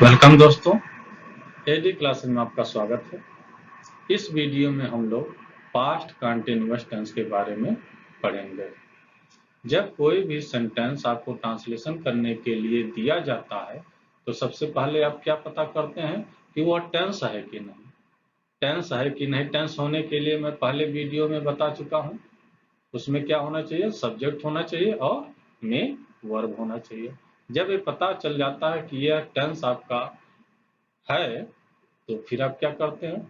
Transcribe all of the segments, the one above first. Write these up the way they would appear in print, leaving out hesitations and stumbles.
Welcome दोस्तों, AD classes में आपका स्वागत है। इस वीडियो में हम लोग पास्ट कंटीन्यूअस टेंस के बारे में पढ़ेंगे। जब कोई भी सेंटेंस आपको ट्रांसलेशन करने के लिए दिया जाता है तो सबसे पहले आप क्या पता करते हैं कि वह टेंस है कि नहीं। टेंस है कि नहीं, टेंस होने के लिए मैं पहले वीडियो में बता चुका हूँ। उसमें क्या होना चाहिए, सब्जेक्ट होना चाहिए और मेन वर्ब होना चाहिए। जब ये पता चल जाता है कि यह टेंस आपका है तो फिर आप क्या करते हैं,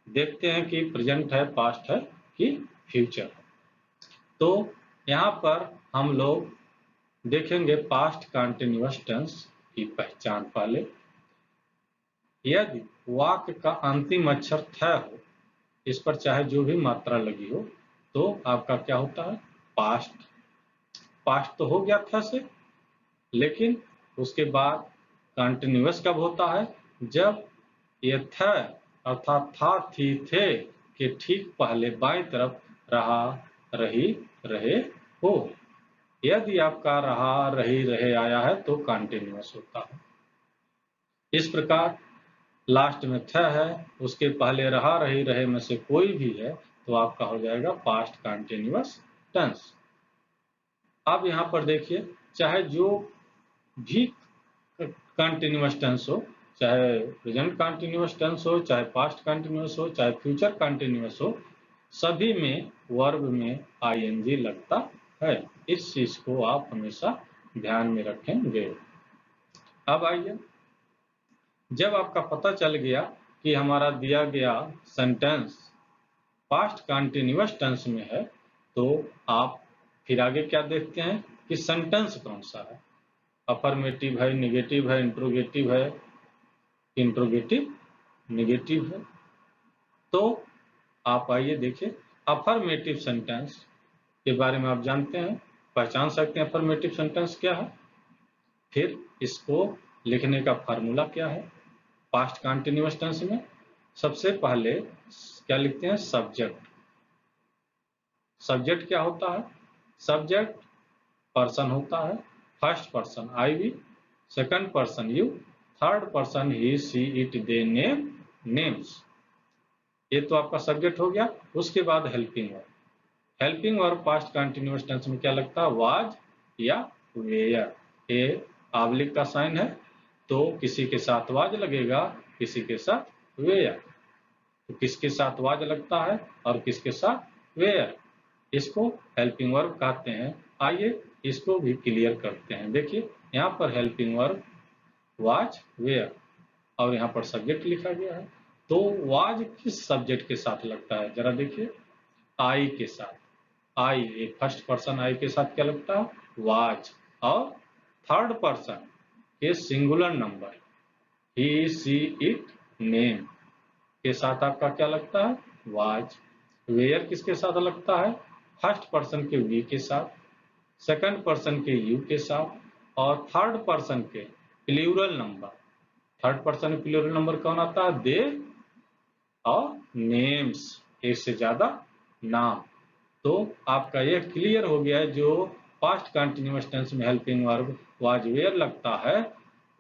देखते हैं कि प्रेजेंट है, पास्ट है कि फ्यूचर है। तो यहाँ पर हम लोग देखेंगे पास्ट कंटीन्यूअस टेंस की पहचान। पहले, यदि वाक्य का अंतिम अक्षर थ हो, इस पर चाहे जो भी मात्रा लगी हो, तो आपका क्या होता है, पास्ट। पास्ट तो हो गया था से, लेकिन उसके बाद कंटीन्यूअस कब होता है, जब ये थ अर्थात था, थी, थे के ठीक पहले बाईं तरफ रहा, रही, रहे हो। यदि आपका रहा, रही, रहे आया है तो कंटीन्यूअस होता है। इस प्रकार लास्ट में थ है, उसके पहले रहा, रही, रहे में से कोई भी है तो आपका हो जाएगा पास्ट कंटीन्यूअस टेंस। अब यहाँ पर देखिए, चाहे जो भी कंटीन्यूअस टेंस हो, चाहे प्रेजेंट कंटीन्यूअस टेंस हो, चाहे पास्ट कंटीन्यूअस हो, चाहे फ्यूचर कंटीन्यूअस हो, सभी में वर्ब में आईएनजी लगता है। इस चीज को आप हमेशा ध्यान में रखेंगे। अब आइए, जब आपका पता चल गया कि हमारा दिया गया सेंटेंस पास्ट कंटीन्यूअस टेंस में है, तो आप फिर आगे क्या देखते हैं कि सेंटेंस कौन सा है, अफर्मेटिव है, निगेटिव है, इंट्रोगेटिव है, इंट्रोगेटिव निगेटिव है। तो आप आइए देखिए, अफर्मेटिव सेंटेंस के बारे में आप जानते हैं, पहचान सकते हैं अफर्मेटिव सेंटेंस क्या है। फिर इसको लिखने का फार्मूला क्या है पास्ट कंटीन्यूअस टेंस में। सबसे पहले क्या लिखते हैं, सब्जेक्ट। सब्जेक्ट क्या होता है, सब्जेक्ट पर्सन होता है। First person I we, second person you, third person he, she, it, they, name, names. ये तो आपका सब्जेक्ट हो गया। उसके बाद helping verb. Helping verb past continuous tense में क्या लगता है, वाज या वेयर। ये आबलिक का साइन है तो किसी के साथ वाज लगेगा, किसी के साथ वेयर। तो किसके साथ वाज लगता है और किसके साथ वेयर, इसको हेल्पिंग वर्ब कहते हैं। आइए इसको भी क्लियर करते हैं। देखिए यहाँ पर हेल्पिंग वर्ब वाज, वेयर और यहाँ पर सब्जेक्ट लिखा गया है। तो वाज किस सब्जेक्ट के साथ लगता है, जरा देखिए, आई के साथ। आई, एक फर्स्ट पर्सन आई के साथ क्या लगता है, वाज। और थर्ड पर्सन के singular number he, she, it, name के साथ आपका क्या लगता है, वाज। वेयर किसके साथ लगता है, फर्स्ट पर्सन के वी के साथ, सेकंड पर्सन के यू के साथ और थर्ड पर्सन के plural number. Third person plural number कौन आता है, दे और नेम्स, एक से ज्यादा नाम। तो आपका यह क्लियर हो गया है, जो पास्ट कंटीन्यूअस टेंस में हेल्पिंग वर्ब वाज वेयर लगता है,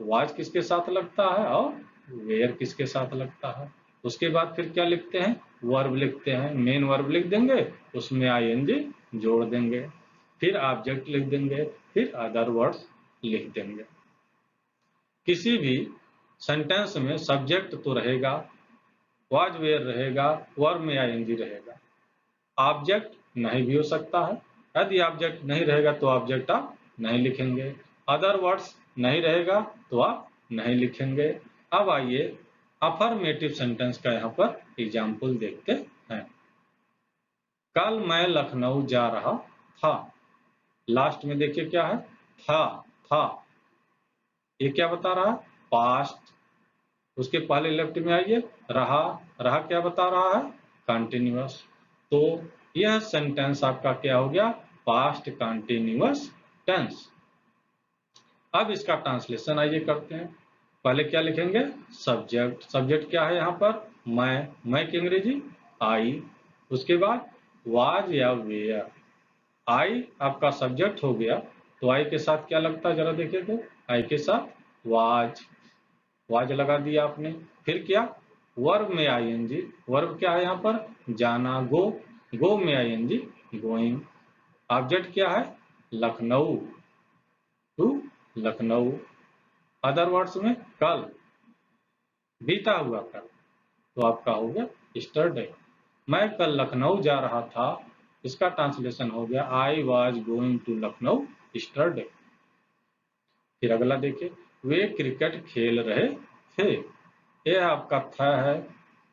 वाज किसके साथ लगता है और वेयर किसके साथ लगता है। उसके बाद फिर क्या लिखते हैं, वर्ब लिखते हैं। मेन वर्ब लिख देंगे, उसमें आईएनजी जोड़ देंगे, फिर ऑब्जेक्ट लिख देंगे, फिर अदर वर्ड्स लिख देंगे। किसी भी सेंटेंस में सब्जेक्ट तो रहेगा, वाज वेयर रहेगा, वर्ब में आईएनजी रहेगा। ऑब्जेक्ट नहीं भी हो सकता है। यदि ऑब्जेक्ट नहीं रहेगा तो ऑब्जेक्ट आप नहीं लिखेंगे, अदर वर्ड्स नहीं रहेगा तो आप नहीं लिखेंगे। अब आइए अफर्मेटिव सेंटेंस का यहाँ पर एग्जाम्पल देखते हैं। कल मैं लखनऊ जा रहा था। लास्ट में देखिए क्या है, था। ये क्या बता रहा है, पास्ट। उसके पहले लेफ्ट में आइए, रहा। रहा क्या बता रहा है, कंटिन्यूअस। तो यह सेंटेंस आपका क्या हो गया, पास्ट कंटिन्यूअस टेंस। अब इसका ट्रांसलेशन आइए करते हैं। पहले क्या लिखेंगे, सब्जेक्ट। सब्जेक्ट क्या है यहाँ पर, मैं की अंग्रेजी आई। उसके बाद वाज या वेयर। आई आपका सब्जेक्ट हो गया, तो आई के साथ क्या लगता है, जरा देखिए तो आई के साथ वाज। वाज लगा दिया आपने। फिर क्या, वर्ब में आईएनजी, वर्ब क्या है यहाँ पर, जाना, गो, गो में आईएनजी, गोइंग। ऑब्जेक्ट क्या है, Lucknow, to Lucknow. Other words में कल, बीता हुआ कल, तो आपका हो गया यस्टरडे। मैं कल लखनऊ जा रहा था, इसका ट्रांसलेशन हो गया I was going to Lucknow yesterday. फिर अगला देखिए, वे क्रिकेट खेल रहे थे। ये आपका था है,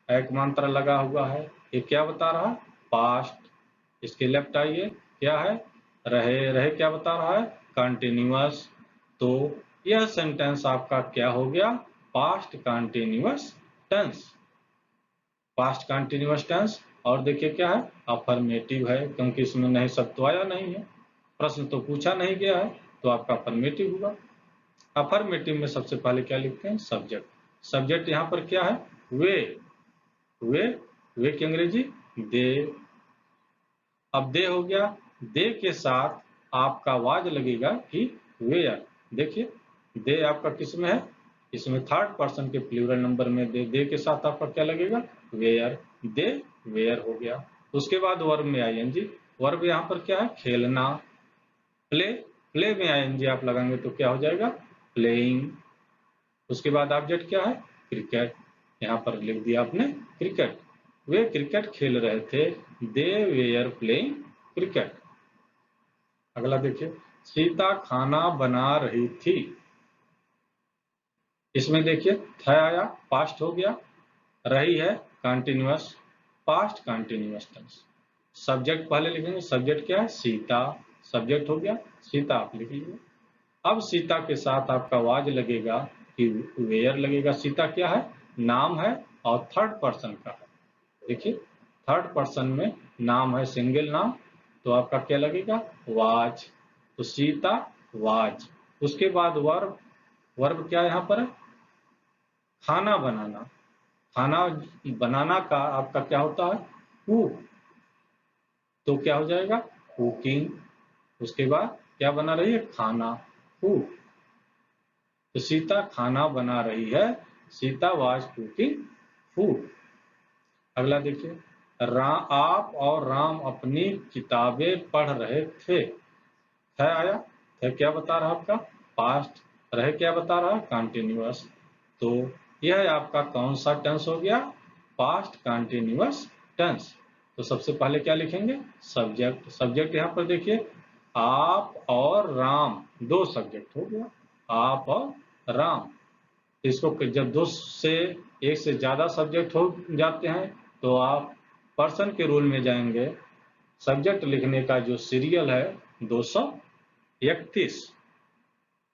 एक मंत्र लगा हुआ है, ये क्या बता रहा है, पास्ट। इसके लेफ्ट आइए, क्या है, रहे, रहे क्या बता रहा है, कंटिन्यूअस। तो यह सेंटेंस आपका क्या हो गया, past continuous tense, past continuous tense. और देखिए क्या है, अफर्मेटिव है, क्योंकि इसमें नहीं सत्वाया नहीं है, प्रश्न तो पूछा नहीं गया है, तो आपका अफर्मेटिव हुआ। अफर्मेटिव में सबसे पहले क्या लिखते हैं, सब्जेक्ट। सब्जेक्ट यहाँ पर क्या है, वे, वे, वे की अंग्रेजी दे। अब दे हो गया, दे के साथ आपका वाज लगेगा कि वेयर। देखिए दे आपका किस में है, इसमें थर्ड पर्सन के प्लूरल नंबर में दे के साथ आपका क्या लगेगा, वेयर, दे वेयर हो गया। उसके बाद वर्ब में आईएनजी, वर्ब यहाँ पर क्या है, खेलना, प्ले, प्ले में आईएनजी आप लगाएंगे तो क्या हो जाएगा, प्लेइंग। उसके बाद ऑब्जेक्ट क्या है, क्रिकेट, यहाँ पर लिख दिया आपने क्रिकेट, वे क्रिकेट खेल रहे थे, दे वेयर प्लेइंग क्रिकेट। अगला देखिए, सीता खाना बना रही थी। इसमें देखिए था आया, पास्ट हो गया, रही है continuous, past continuous tense. Subject पहले लिखेंगे, सब्जेक्ट क्या है, सीता, सब्जेक्ट हो गया सीता, आप लिख लीजिए। अब सीता के साथ आपका वाज लगेगा कि वेयर लगेगा। सीता क्या है, नाम है और थर्ड पर्सन का है। देखिए थर्ड पर्सन में नाम है, सिंगल नाम, तो आपका क्या लगेगा, वाज, तो सीता वाज। उसके बाद वर्ब, वर्ब क्या यहाँ पर है, खाना बनाना, खाना बनाना का आपका क्या होता है, कुक, तो क्या हो जाएगा, कुकिंग। उसके बाद क्या बना रही है, खाना, कुक, तो सीता खाना बना रही है, सीता वाज कुकिंग फूड। अगला देखिए, आप और राम अपनी किताबें पढ़ रहे थे। है आया, है क्या बता रहा है आपका, पास्ट, रहे क्या बता रहा है, कंटिन्यूअस। तो यह आपका कौन सा टेंस हो गया, पास्ट कंटिन्यूअस टेंस। तो सबसे पहले क्या लिखेंगे, सब्जेक्ट। सब्जेक्ट यहाँ पर देखिए, आप और राम, दो सब्जेक्ट हो गया, आप और राम। इसको जब दो से एक से ज्यादा सब्जेक्ट हो जाते हैं तो आप पर्सन के रूल में जाएंगे। सब्जेक्ट लिखने का जो सीरियल है 231,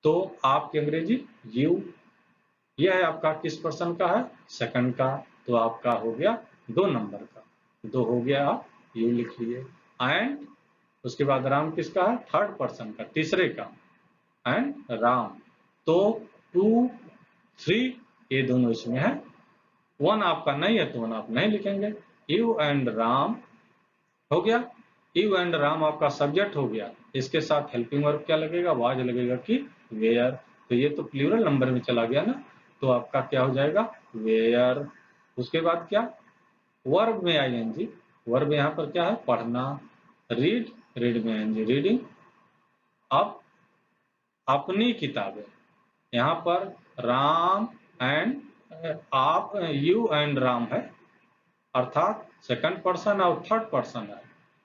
तो आपकी अंग्रेजी यू, यह है आपका किस पर्सन का है, सेकंड का, तो आपका हो गया 2 नंबर का, 2 हो गया, आप यू लिख लिए। एंड उसके बाद राम किसका है, थर्ड पर्सन का, तीसरे का, एंड राम। तो 2, 3 ये दोनों इसमें है, 1 आपका नहीं है तो 1 आप नहीं लिखेंगे। यू एंड राम हो गया, यू एंड राम आपका सब्जेक्ट हो गया, इसके साथ हेल्पिंग वर्ब क्या लगेगा, वाज लगेगा कि वेयर। तो ये तो प्लूरल नंबर में चला गया ना, तो आपका क्या हो जाएगा, वेयर। उसके बाद क्या, वर्ब में आईएनजी, वर्ब यहाँ पर क्या है, पढ़ना, रीड, रीड में आईएनजी, रीडिंग। अब अपनी किताबें, यहाँ पर राम एंड, आप, यू एंड राम है, अर्थात सेकंड पर्सन और थर्ड पर्सन है,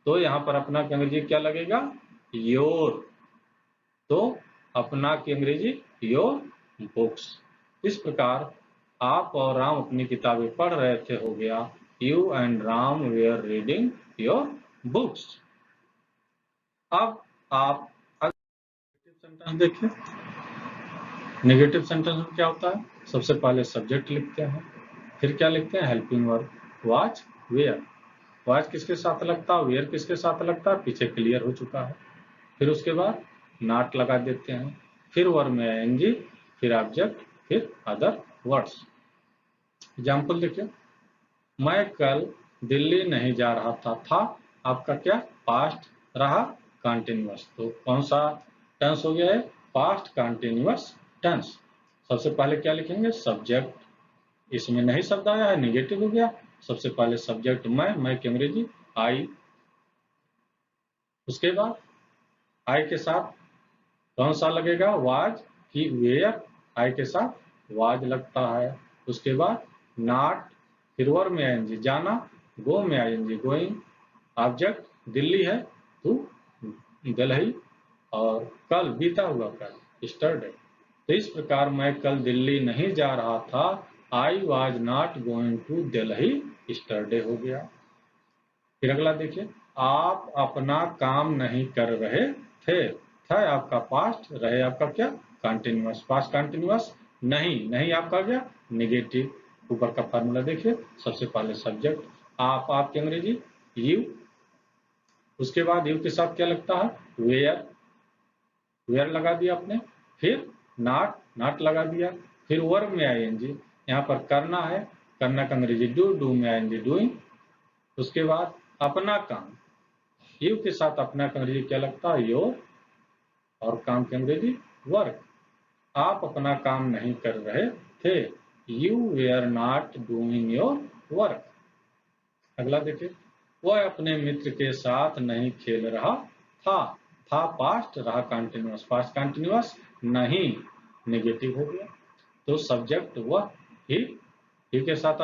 तो यहाँ पर अपना की अंग्रेजी क्या लगेगा, योर। तो अपना की अंग्रेजी योर बुक्स। इस प्रकार आप और राम अपनी किताबें पढ़ रहे थे हो गया, you and Ram were reading your books. अब आप सेंटेंस देखिए, नेगेटिव सेंटेंस में क्या होता है, सबसे पहले सब्जेक्ट लिखते हैं, फिर क्या लिखते हैं, helping verb, was, were. Was किसके साथ लगता है, वेयर किसके साथ लगता है, पीछे क्लियर हो चुका है। फिर उसके बाद नॉट लगा देते हैं, फिर वर्ब में आईएनजी, फिर ऑब्जेक्ट, फिर अदर वर्ड्स। एग्जाम्पल देखिए, मैं कल दिल्ली नहीं जा रहा था आपका क्या, पास्ट रहा कंटिन्यूअस, तो कौन सा टेंस हो गया है, पास्ट कंटिन्यूअस टेंस। सबसे पहले क्या लिखेंगे, सब्जेक्ट, इसमें नहीं शब्द आया है, नेगेटिव हो गया। सबसे पहले सब्जेक्ट मैं की अंग्रेजी आई। उसके बाद आई के साथ कौन सा लगेगा, वाज की वेयर, आई के साथ वाज लगता है। उसके बाद नॉट, फिर वर में आएंगे जाना, गो में आएंगे गोइंग, ऑब्जेक्ट दिल्ली है तो दिल्ली, और कल बीता हुआ कल यस्टरडे। तो इस प्रकार मैं कल दिल्ली नहीं जा रहा था, I was not going to Delhi yesterday हो गया। फिर अगला देखिए, आप अपना काम नहीं कर रहे थे, था आपका पास्ट, रहे आपका क्या कंटिन्यूअस, पास्ट कंटिन्यूअस। नहीं आपका क्या नेगेटिव। ऊपर का फार्मूला देखिए, सबसे पहले सब्जेक्ट आपकी अंग्रेजी यू, उसके बाद यू के साथ क्या लगता है, वेयर, वेयर लगा दिया आपने। फिर नॉट लगा दिया। फिर वर्ब में आईएनजी, यहाँ पर करना है, करना का अंग्रेजी डू में आएंगे डूइंग। उसके बाद अपना काम, यू के साथ अपना का अंग्रेजी क्या लगता है, योर, और काम के अंग्रेजी वर्क। आप अपना काम नहीं कर रहे थे, you were not doing your work. अगला देखिए, वह अपने मित्र के साथ नहीं खेल रहा था पास्ट, रहा कंटिन्यूअस, पास्ट कंटिन्यूअस, नहीं नेगेटिव हो गया। तो सब्जेक्ट वह, ही के साथ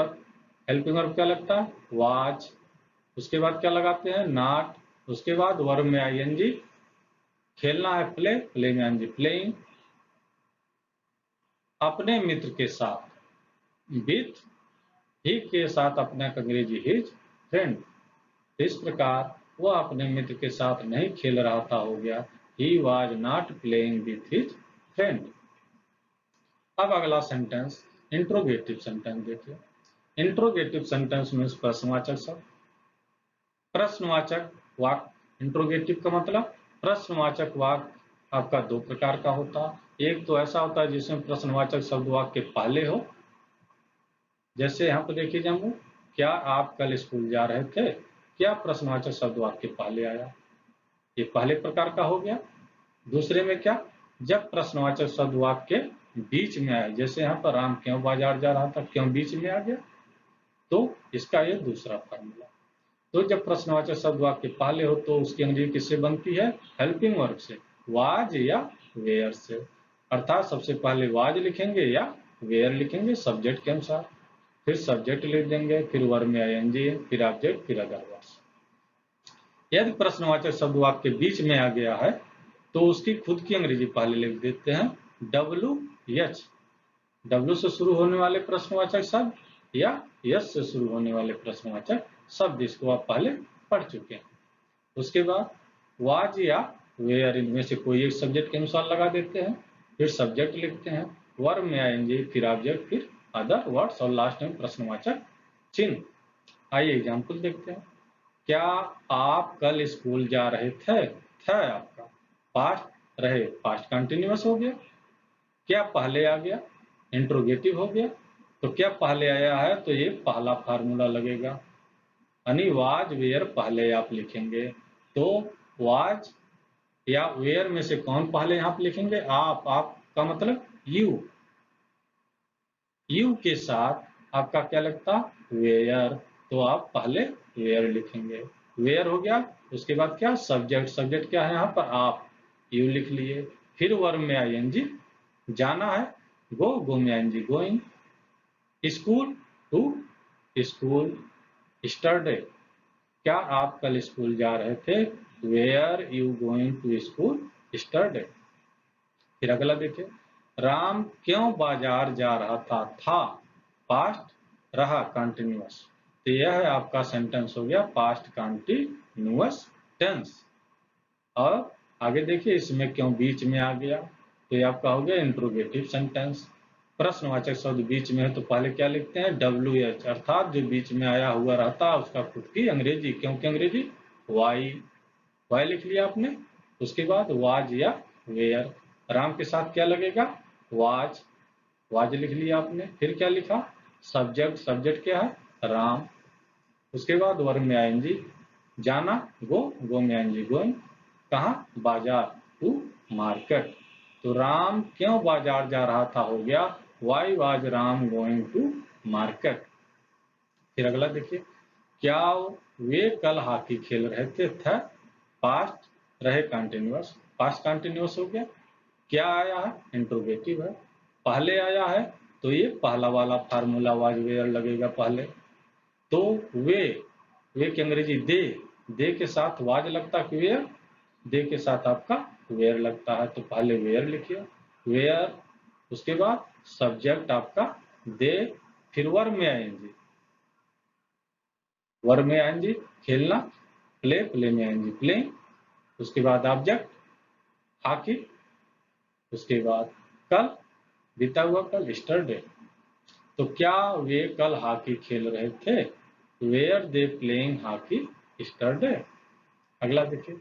हेल्पिंग वर्ब क्या लगता है, वाज। उसके बाद क्या लगाते हैं, नॉट। उसके बाद वर्ब में आईएनजी, खेलना है प्ले, प्ले में आएंगे प्लेइंग। अपने मित्र के साथ, विथ, ही के साथ अपना अंग्रेजी हिज फ्रेंड। इस प्रकार वह अपने मित्र के साथ नहीं खेल रहा था हो गया, he was not playing with his friend. अब अगला सेंटेंस इंट्रोगेटिव सेंटेंस देखिए। इंट्रोगेटिव सेंटेंस मीन्स प्रश्नवाचक शब्द। प्रश्नवाचक वाक्य, इंट्रोगेटिव का मतलब प्रश्नवाचक वाक्य आपका दो प्रकार का होता है। एक तो ऐसा होता है जिसमें प्रश्नवाचक शब्द वाक्य के पहले हो, जैसे यहाँ पर देखिए जम्मू, क्या आप कल स्कूल जा रहे थे, क्या प्रश्नवाचक शब्द वाक्य पहले आया, ये पहले प्रकार का हो गया। दूसरे में क्या, जब प्रश्नवाचक शब्द वाक्य बीच में आए, जैसे यहाँ पर राम क्यों बाजार जा रहा था, क्यों बीच में आ गया, तो इसका ये दूसरा फॉर्मूला। तो जब प्रश्नवाचक शब्द वाक्य पहले हो तो उसकी अंग्रेजी किससे बनती है, हेल्पिंग वर्ब से, वाज या वेयर से। अर्थात सबसे पहले वाज लिखेंगे या वेयर लिखेंगे सब्जेक्ट के अनुसार, फिर सब्जेक्ट लिख देंगे, फिर वर्ब में आईएनजी, फिर ऑब्जेक्ट, फिर अदर वर्ड्स। यदि प्रश्नवाचक शब्द वाक्य बीच में आ गया है तो उसकी खुद की अंग्रेजी पहले लिख देते हैं, WH, W से शुरू होने वाले प्रश्नवाचक शब्द या यस से शुरू होने वाले प्रश्नवाचक शब्द, इसको आप पहले पढ़ चुके हैं। उसके बाद वाज या वेयर, इनमें से कोई एक सब्जेक्ट के अनुसार लगा देते हैं, फिर सब्जेक्ट लिखते हैं, वर्ब में आएंगे, फिर ऑब्जेक्ट, फिर अदर वर्ड्स, और लास्ट में प्रश्नवाचक चिन्ह। आइए एग्जाम्पल देखते हैं। क्या आप कल स्कूल जा रहे थे, आपका पास्ट, रहे पास्ट कंटिन्यूअस हो गया। क्या पहले आ गया, इंट्रोगेटिव हो गया। तो क्या पहले आया है, तो ये पहला फार्मूला लगेगा, यानी वाज वेयर पहले आप लिखेंगे। तो वाज या वेयर में से कौन पहले यहाँ पे लिखेंगे, आप का मतलब यू के साथ आपका क्या लगता, वेयर, तो आप पहले वेयर लिखेंगे, वेयर हो गया। उसके बाद क्या, सब्जेक्ट, सब्जेक्ट क्या है यहाँ पर, आप, यू लिख लिए। फिर वर्ब में आईएनजी, जाना है, गो में आएंगे going. School, to school, yesterday, क्या आप कल स्कूल जा रहे थे, were you going to school yesterday. फिर अगला देखिए, राम क्यों बाजार जा रहा था पास्ट, रहा कंटिन्यूअस। तो यह है आपका सेंटेंस हो गया पास्ट कंटिन्यूअस टेंस। और आगे देखिए, इसमें क्यों बीच में आ गया, तो ये आपका हो गया इंट्रोगेटिव सेंटेंस। प्रश्नवाचक शब्द बीच में है तो पहले क्या लिखते हैं, WH, अर्थात जो बीच में आया हुआ रहता है उसका खुद की अंग्रेजी, क्योंकि अंग्रेजी वाई लिख लिया आपने। उसके बाद वाज या वेयर, राम के साथ क्या लगेगा, वाज लिख लिया आपने। फिर क्या लिखा, सब्जेक्ट, सब्जेक्ट क्या है, राम। उसके बाद वर्ब में आएंगी, जाना, गो में आएंगी गोइंग, कहाँ, बाजार, टू मार्केट। तो राम क्यों बाजार जा रहा था हो गया why was Ram going to market. फिर अगला देखिए, क्या वे कल हॉकी खेल रहे थे पास्ट रहे कंटिन्यूअस, पास्ट कंटिन्यूअस हो गया। क्या आया है, इंट्रोगेटिव है। पहले आया है तो ये पहला वाला फार्मूला वाज वेयर लगेगा पहले। तो वे की अंग्रेजी दे के साथ वाज लगता है कि वेयर, दे के साथ आपका वेयर लगता है, तो पहले वेयर लिखिए, वेयर। उसके बाद सब्जेक्ट आपका दे, फिर वर्ब में आएंगे, वर्ब में आएंगे खेलना, प्ले में आएंगे प्लेइंग। उसके बाद ऑब्जेक्ट हॉकी, उसके बाद कल, बीता हुआ कल, यस्टरडे। तो क्या वे कल हॉकी खेल रहे थे, where they playing hockey yesterday. अगला देखिए,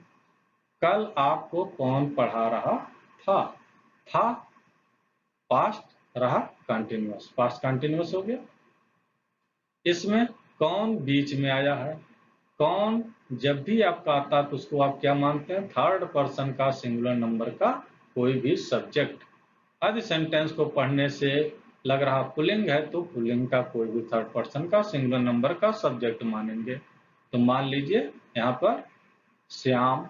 कल आपको कौन पढ़ा रहा था पास्ट रहा कंटिन्यूअस, पास्ट कंटिन्यूअस हो गया। इसमें कौन बीच में आया है, कौन जब भी आपका आता है तो उसको आप क्या मानते हैं, थर्ड पर्सन का सिंगुलर नंबर का कोई भी सब्जेक्ट। यदि सेंटेंस को पढ़ने से लग रहा पुल्लिंग है तो पुल्लिंग का कोई भी थर्ड पर्सन का सिंगुलर नंबर का सब्जेक्ट मानेंगे। तो मान लीजिए यहाँ पर श्याम,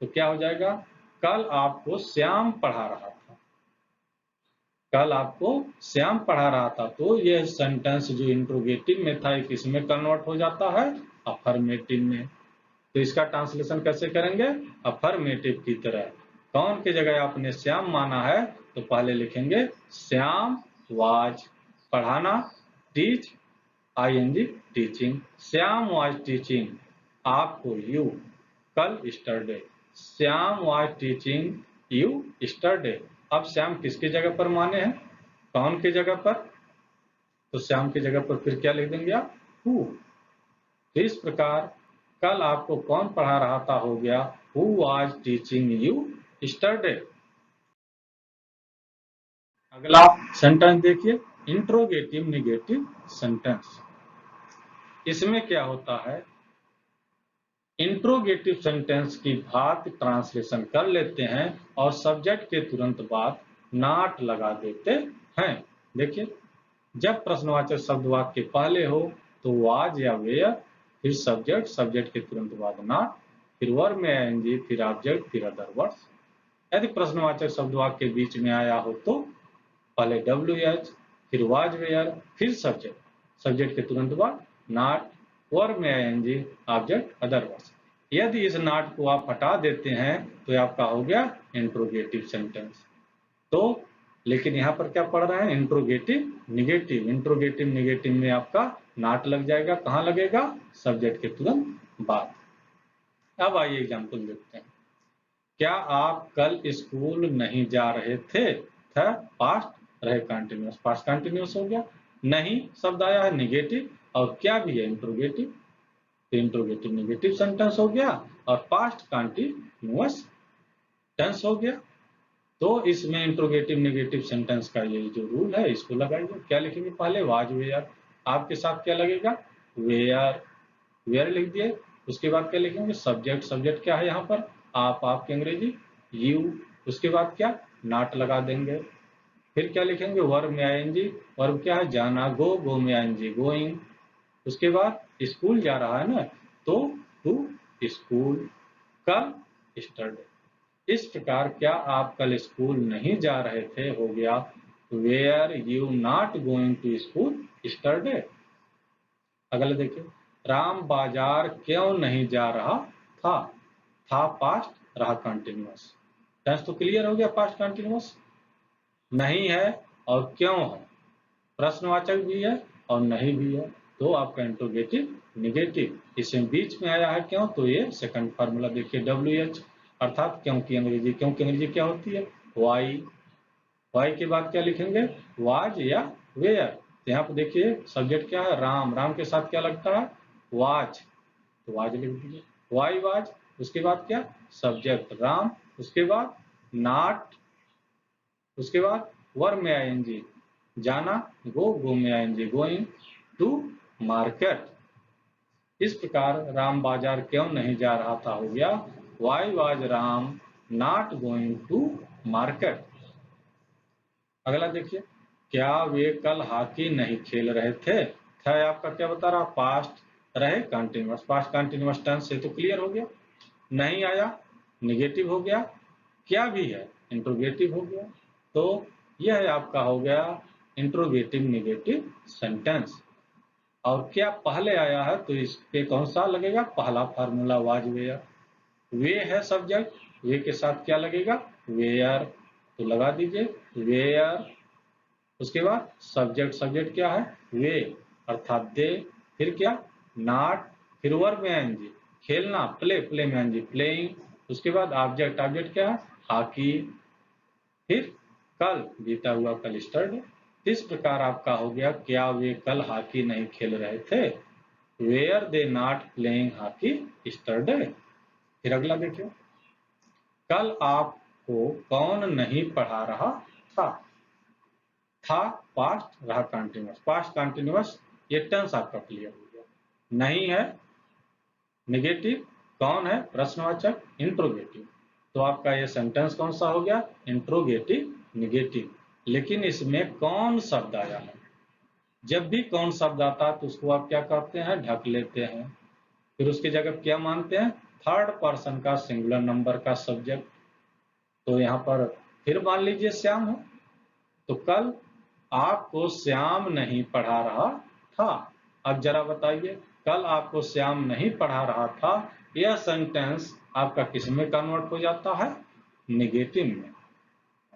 तो क्या हो जाएगा, कल आपको श्याम पढ़ा रहा था, कल आपको श्याम पढ़ा रहा था। तो यह सेंटेंस जो इंट्रोगेटिव में था किसमें कन्वर्ट हो जाता है, अफर्मेटिव में। तो इसका ट्रांसलेशन कैसे करेंगे, अफर्मेटिव की तरह। कौन की जगह आपने श्याम माना है तो पहले लिखेंगे श्याम वाज, पढ़ाना teach, ING teaching, Shyam was teaching आपको यू कल yesterday, Shyam was teaching you yesterday. अब श्याम किसकी जगह पर माने हैं, कौन की जगह पर, तो श्याम की जगह पर फिर क्या लिख देंगे आप, हु। तो इस प्रकार कल आपको कौन पढ़ा रहा था हो गया who was teaching you yesterday. अगला सेंटेंस देखिए, इंट्रोगेटिव निगेटिव सेंटेंस। इसमें क्या होता है, इंट्रोगेटिव सेंटेंस की बात ट्रांसलेशन कर लेते हैं और सब्जेक्ट के तुरंत बाद नॉट लगा देते हैं। देखिए, जब प्रश्नवाचक शब्द वाक्य के पहले हो तो वाज या वेयर, फिर सब्जेक्ट, सब्जेक्ट के तुरंत बाद नॉट, फिर वर्ब में आएंगे, फिर ऑब्जेक्ट, फिर अदर वर्ड्स। यदि प्रश्नवाचक शब्द वाक्य के बीच में आया हो तो पहले WH, फिर वाज वेयर, फिर सब्जेक्ट, सब्जेक्ट के तुरंत बाद नॉट, वर्ब में आएंगे, ऑब्जेक्ट, अदर वर्ड्स। यदि इस नॉट को आप हटा देते हैं तो आपका हो गया इंट्रोगेटिव सेंटेंस। तो लेकिन यहाँ पर क्या पढ़ रहे हैं, इंट्रोगेटिव निगेटिव। इंट्रोगेटिव निगेटिव में आपका नॉट लग जाएगा, कहाँ लगेगा, सब्जेक्ट के तुरंत बाद। अब आइए एग्जाम्पल देखते हैं। क्या आप कल स्कूल नहीं जा रहे थे, था पास्ट रहे कंटिन्यूअस, पास्ट कंटिन्यूअस हो गया। नहीं शब्द आया है निगेटिव, और क्या भी है इंट्रोगेटिव, तो इंट्रोगेटिव निगेटिव सेंटेंस हो गया और पास्ट कंटिन्यूअस टेंस हो गया। तो इसमें इंट्रोगेटिव नेगेटिव सेंटेंस का ये जो रूल है इसको लगाइए। क्या लिखेंगे, पहले वाज वेयर, आपके साथ क्या लगेगा, वेयर, वेयर लिख दिए। उसके बाद क्या लिखेंगे, सब्जेक्ट, सब्जेक्ट क्या है यहाँ पर, आप, आपकी अंग्रेजी यू। उसके बाद क्या, नॉट लगा देंगे। फिर क्या लिखेंगे, वर्ब में आएंगे, वर्ब क्या है, जाना, गो में आएंगे गोइंग। उसके बाद स्कूल जा रहा है ना, तो टू स्कूल, कल यस्टरडे। इस प्रकार क्या आप कल स्कूल नहीं जा रहे थे हो गया were you not going to school yesterday. अगला देखिए, राम बाजार क्यों नहीं जा रहा था पास्ट रहा कंटिन्यूअस। टेंस तो क्लियर हो गया, पास्ट कंटिन्यूअस। नहीं है और क्यों है, प्रश्नवाचक भी है और नहीं भी है, तो आपका इंट्रोगेटिव निगेटिव। इसमें बीच में आया है क्यों, तो ये सेकंड फार्मूला देखिए WH, अर्थात क्यों की अंग्रेजी, क्यों की अंग्रेजी क्या होती है, वाई। वाई के बाद क्या लिखेंगे, वाज या वेयर। तो यहाँ पर देखिए सब्जेक्ट क्या है, राम, राम के साथ क्या लगता है, वाज, तो वाज लिख दीजिए, वाई वाज। उसके बाद क्या, सब्जेक्ट राम, उसके बाद नॉट, उसके बाद वर्ब में आएंगे, जाना, गो में आएंगे गोइंग टू मार्केट। इस प्रकार राम बाजार क्यों नहीं जा रहा था हो गया why was Ram not going to market. अगला देखिए, क्या वे कल हॉकी नहीं खेल रहे थे? था आपका क्या बता रहा, पास्ट रहे कंटिन्यूअस, पास्ट कंटिन्यूअस टेंस से तो क्लियर हो गया। नहीं आया, निगेटिव हो गया। क्या भी है, इंट्रोगेटिव हो गया। तो यह है आपका हो गया इंट्रोगेटिव निगेटिव सेंटेंस। और क्या पहले आया है तो इस पे कौन सा लगेगा, पहला फार्मूला वाज वेयर। वे है सब्जेक्ट, वे के साथ क्या लगेगा, वेयर, तो लगा दीजिए वेयर। उसके बाद सब्जेक्ट, सब्जेक्ट क्या है, वे अर्थात दे। फिर क्या, नॉट, फिर वर्ब में एनजी, खेलना, प्ले, प्ले में एनजी प्लेइंग। उसके बाद ऑब्जेक्ट, ऑब्जेक्ट क्या है, हॉकी। फिर कल, बीता हुआ कल स्टर्डे। इस प्रकार आपका हो गया, क्या वे कल हॉकी नहीं खेल रहे थे, where they not playing hockey yesterday. फिर अगला देखिए, कल आपको कौन नहीं पढ़ा रहा था पास्ट, रहा कंटिन्यूअस, पास्ट कंटिन्यूअस, ये टेंस आपका क्लियर हो गया। नहीं है निगेटिव, कौन है प्रश्नवाचक, इंट्रोगेटिव। तो आपका ये सेंटेंस कौन सा हो गया, इंट्रोगेटिव निगेटिव। लेकिन इसमें कौन शब्द आया है, जब भी कौन शब्द आता है तो उसको आप क्या करते हैं, ढक लेते हैं। फिर उसकी जगह क्या मानते हैं, थर्ड पर्सन का सिंगुलर नंबर का सब्जेक्ट। तो यहाँ पर फिर मान लीजिए श्याम है, तो कल आपको श्याम नहीं पढ़ा रहा था। अब जरा बताइए, कल आपको श्याम नहीं पढ़ा रहा था, यह सेंटेंस आपका किस में कन्वर्ट हो जाता है, निगेटिव में।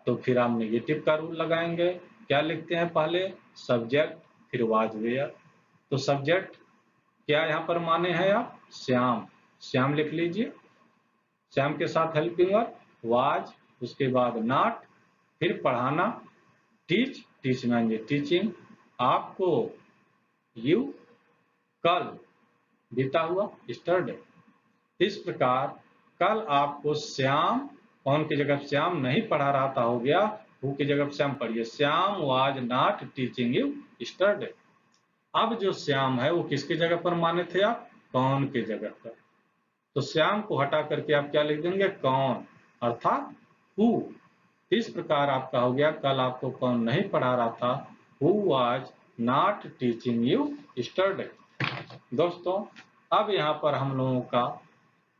तो फिर आप निगेटिव का रूल लगाएंगे। क्या लिखते हैं, पहले सब्जेक्ट, फिर वाज वेयर। तो सब्जेक्ट क्या यहाँ पर माने हैं आप, श्याम, श्याम लिख लीजिए। श्याम के साथ हेल्पिंग वर्ब वाज, उसके बाद नॉट, फिर पढ़ाना, टीच, टीच मानेंगे टीचिंग, आपको यू, कल बीता हुआ स्टर्डे। इस प्रकार कल आपको श्याम, कौन की जगह श्याम नहीं पढ़ा रहा था हो गया, हु की जगह श्याम पढ़िए, Shyam was not teaching you yesterday. अब जो श्याम है वो किसकी जगह पर माने थे आप, कौन की जगह पर। तो श्याम को हटा करके आप क्या लिख देंगे, कौन, अर्थात हु। इस प्रकार आपका हो गया, कल आपको कौन नहीं पढ़ा रहा था, who was not teaching you yesterday. दोस्तों, अब यहाँ पर हम लोगों का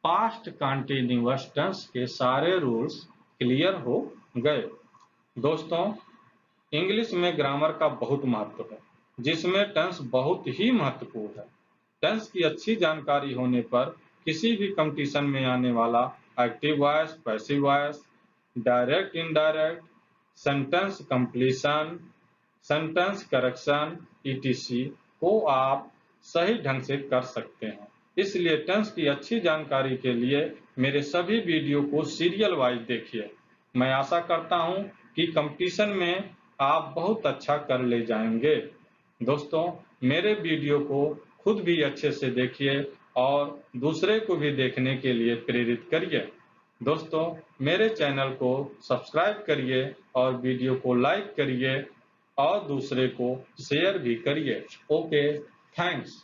पास्ट कंटिन्यूअस टेंस के सारे रूल्स क्लियर हो गए। दोस्तों, इंग्लिश में ग्रामर का बहुत महत्व है, जिसमें टेंस बहुत ही महत्वपूर्ण है। टेंस की अच्छी जानकारी होने पर किसी भी कंपटीशन में आने वाला active voice, passive voice, direct indirect, sentence completion, sentence correction etc को आप सही ढंग से कर सकते हैं। इसलिए टेंस की अच्छी जानकारी के लिए मेरे सभी वीडियो को सीरियल वाइज देखिए। मैं आशा करता हूं कि कंपटीशन में आप बहुत अच्छा कर ले जाएंगे। दोस्तों, मेरे वीडियो को खुद भी अच्छे से देखिए और दूसरे को भी देखने के लिए प्रेरित करिए। दोस्तों, मेरे चैनल को सब्सक्राइब करिए और वीडियो को लाइक करिए और दूसरे को शेयर भी करिए। Okay, thanks.